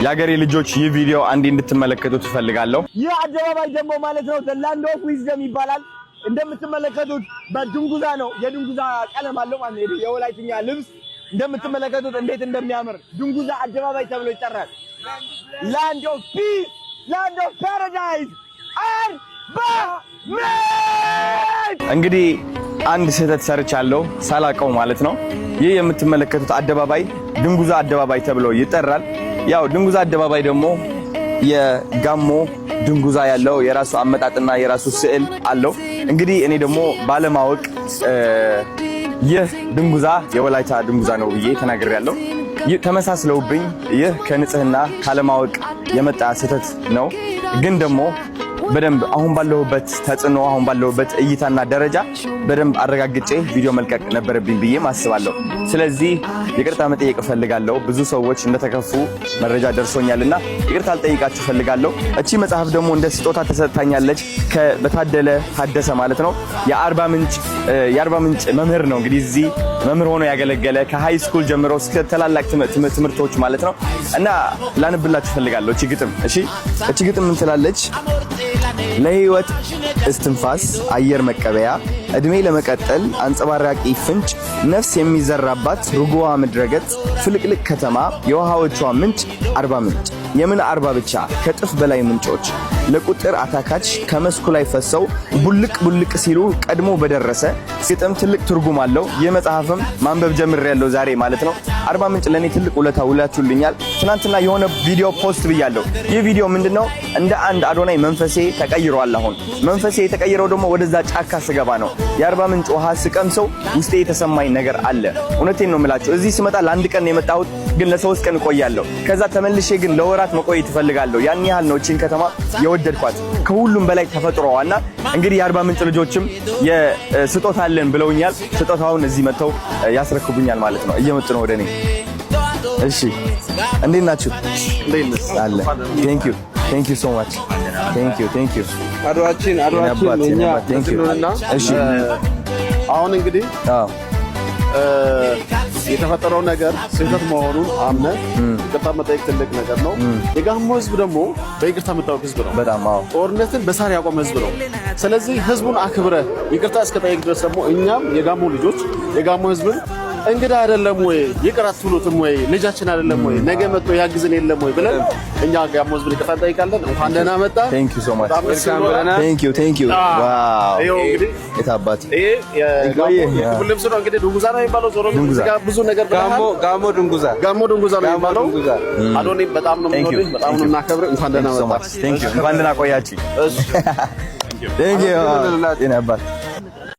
ያገሬ ልጆች ይህ ቪዲዮ አንዴ እንድትመለከቱት ፈልጋለሁ። ይህ አደባባይ ደግሞ ማለት ነው ዘላንድ ኦፍ ዊዝደም ይባላል። እንደምትመለከቱት በድንጉዛ ነው። የድንጉዛ ቀለም አለው ማለት ነው። የወላይትኛ ልብስ እንደምትመለከቱት እንዴት እንደሚያምር ድንጉዛ አደባባይ ተብሎ ይጠራል። ላንድ ኦፍ ፒስ፣ ላንድ ኦፍ ፓራዳይስ እንግዲህ አንድ ስህተት ሰርቻለሁ ሳላቀው ማለት ነው። ይህ የምትመለከቱት አደባባይ ድንጉዛ አደባባይ ተብሎ ይጠራል። ያው ድንጉዛ አደባባይ ደግሞ የጋሞ ድንጉዛ ያለው የራሱ አመጣጥና የራሱ ስዕል አለው። እንግዲህ እኔ ደግሞ ባለማወቅ ይህ ድንጉዛ የወላይታ ድንጉዛ ነው ብዬ ተናግሬያለሁ። ተመሳስለውብኝ ይህ ከንጽህና ካለማወቅ የመጣ ስህተት ነው። ግን ደግሞ በደንብ አሁን ባለሁበት ተጽዕኖ አሁን ባለሁበት እይታና ደረጃ በደንብ አረጋግጬ ቪዲዮ መልቀቅ ነበረብኝ ብዬ ማስባለሁ። ስለዚህ ይቅርታ መጠየቅ ፈልጋለሁ። ብዙ ሰዎች እንደተከፉ መረጃ ደርሶኛልና ይቅርታ ልጠይቃችሁ ፈልጋለሁ። እቺ መጽሐፍ ደግሞ እንደ ስጦታ ተሰጥታኛለች በታደለ ታደሰ ማለት ነው። የአርባ ምንጭ መምህር ነው። እንግዲህ እዚህ መምህር ሆኖ ያገለገለ ከሃይ ስኩል ጀምሮ እስከ ተላላቅ ትምህርቶች ማለት ነው። እና ላንብላችሁ ፈልጋለሁ እቺ ግጥም። እሺ እቺ ግጥም ምን ትላለች? ለህይወት እስትንፋስ አየር መቀበያ እድሜ ለመቀጠል አንጸባራቂ ፍንጭ ነፍስ የሚዘራባት ርጉዋ ምድረገጽ ፍልቅልቅ ከተማ የውሃዎቿ ምንጭ አርባ ምንጭ የምን አርባ ብቻ ከጥፍ በላይ ምንጮች ለቁጥር አታካች ከመስኩ ላይ ፈሰው ቡልቅ ሲሉ ቀድሞ በደረሰ ግጥም ትልቅ ትርጉም አለው። የመጽሐፍም ማንበብ ጀምሬያለሁ ዛሬ ማለት ነው። አርባ ምንጭ ለኔ ትልቅ ውላችሁልኛል። ትናንትና የሆነ ቪዲዮ ፖስት ብያለሁ። ይህ ቪዲዮ ምንድነው? እንደ አንድ አዶናይ መንፈሴ ተቀይሯል። አሁን መንፈሴ የተቀየረው ደግሞ ወደዛ ጫካ ስገባ ነው። የአርባ ምንጭ ውሃ ስቀምሰው ውስጤ የተሰማኝ ነገር አለ። እውነቴን ነው የምላችሁ። እዚህ ስመጣ ለአንድ ቀን ነው የመጣሁት፣ ግን ለሶስት ቀን እቆያለሁ። ከዛ ተመልሼ ግን ለወራት መቆየት እፈልጋለሁ። ያን ያህል ነው እቺን ከተማ የወደድኳት። ከሁሉም በላይ ተፈጥሮዋና እንግዲህ የአርባ ምንጭ ልጆችም የስጦታ አለን ብለውኛል። ስጦታውን እዚህ መጥተው ያስረክቡኛል ማለት ነው። እየመጡ ነው ወደኔ። እሺ እንዴት ናችሁ? አለ Thank you so much. Thank you. አድዋችን እኛ እንትኑና እሺ አሁን እንግዲህ የተፈጠረው ነገር ስህተት መሆኑን አምነን ይቅርታ መጠየቅ ትልቅ ነገር ነው። የጋሞ ህዝብ ደግሞ በይቅርታ የምታወቅ ህዝብ ነው። በጣም ጦርነትን በሳር ያቆመ ህዝብ ነው። ስለዚህ ህዝቡን አክብረ ይቅርታ እስከጠየቅ ድረስ ደግሞ እኛም የጋሞ ልጆች የጋሞ ህዝብን እንግዳ አይደለም ወይ ይቅር አትሉትም ወይ ልጃችን አይደለም ወይ ነገ መጥቶ ያግዝን የለም ወይ ብለን እኛ ጋሞ ህዝብን ይቅርታ እንጠይቃለን። እንኳን ደህና መጣ። Thank you so much. Thank you. ዋው የታባት ይሄ የጋሞ ልብስ ነው። እንግዲህ ድንጉዛ ነው የሚባለው። ዞሮ ጋር ብዙ ነገር ጋሞ ድንጉዛ ነው የሚባለው። አዶኒ በጣም ነው የምንወድህ፣ በጣም ነው የምናከብር። እንኳን ደህና መጣ። Thank you. እንኳን ደህና ቆያችሁ። እሺ Thank you.